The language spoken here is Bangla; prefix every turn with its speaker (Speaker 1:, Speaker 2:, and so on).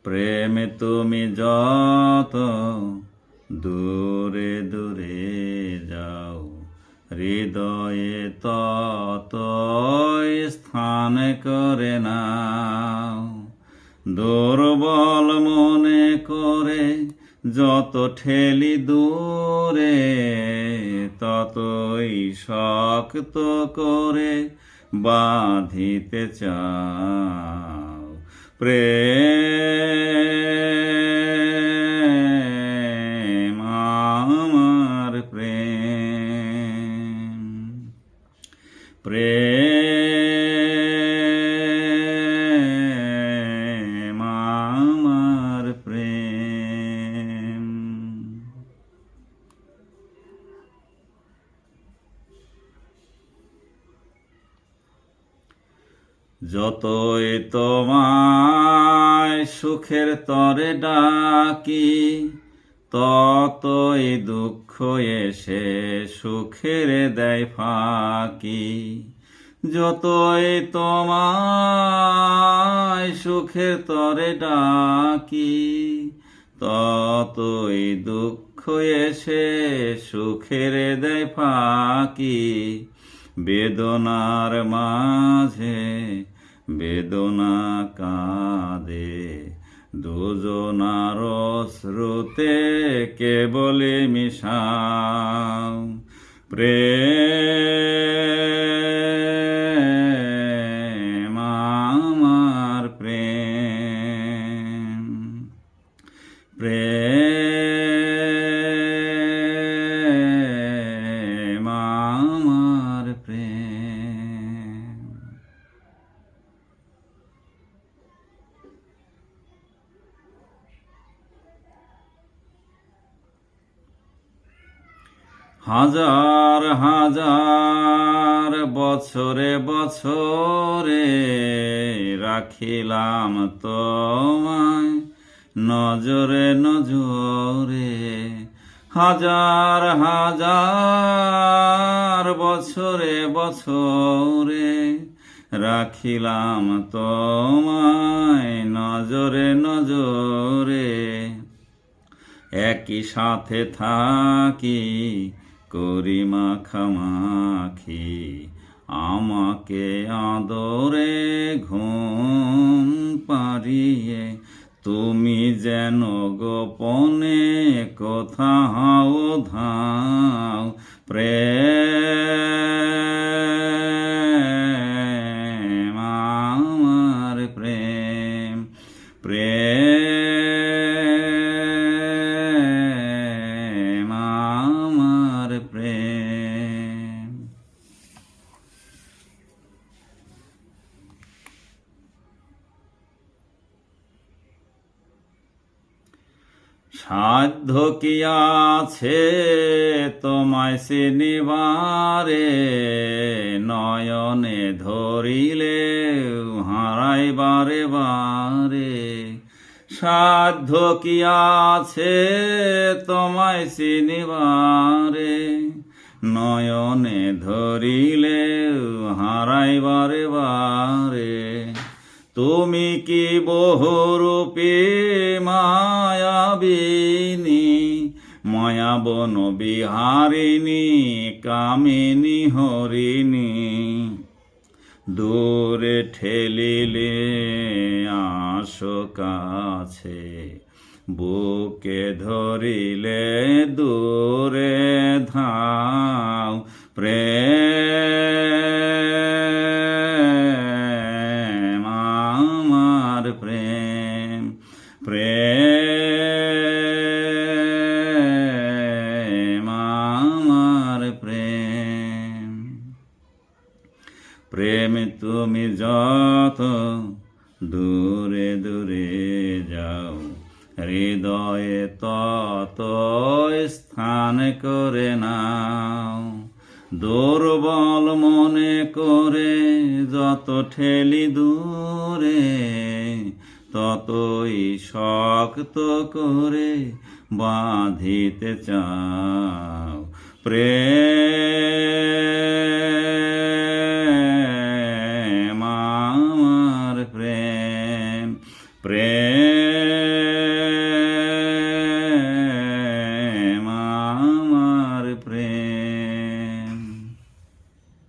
Speaker 1: প্রেমে তুমি যত দূরে দূরে যাও, হৃদয়ে তত স্থান করে নাও। দুর্বল মনে করে যত ঠেলি দূরে, ততই শক্ত করে বাঁধিতে চাও। প্রেম আমার প্রেম, প্রেম আমার প্রেম। যতই তোমায় সুখের তরে ডাকি, ততই দুঃখ এসে সুখের দেয় ফাঁকি। যতই তোমায় সুখের তরে ডাকি, ততই দুঃখ এসে সুখের দেয় ফাঁকি। বেদনার মাঝে বেদনা কাঁদে, দুজনার শ্রুতে কেবলে মিশাও। প্রেম আমার প্রেম, প্রেম আমার প্রেম। হাজার হাজার বছরে বছরে রাখিলাম তোমায় নজরে নজরে। হাজার হাজার বছরে বছরে রাখিলাম তোমায় নজরে নজরে। একই সাথে থাকি করি মাখামাখি, আমাকে আদরে ঘুম পাড়িয়ে তুমি যেন গোপনে কোথাও ধাও। প্রেম আমার প্রেম, প্রেম আমার প্রেম। সাধ্য কি আছে তোমায় চিনিবারে, নয়নে ধরিলে হারাই বারে বারে। সাধ্য কি আছে তোমায় চিনিবারে, নয়নে ধরিলে হারাই বারে বারে। তুমি কি বহুরূপী মায়াবিনী, মায়াবন বিহারিণী কামিনী হরিণী। দূরে ঠেলিলে আসো কাছে, বুকে ধরিলে দূরে ধাও। প্রেম আমার প্রেম, প্রেম আমার প্রেম। প্রেম তুমি যত দূরে দূরে যাও, হৃদয়ে তত স্থান করে নাও। দুর্বল মনে করে যত ঠেলি দূরে, ততই শক্ত করে বাঁধিতে চাও। প্রেম আমার প্রেম, প্রেম প্রেম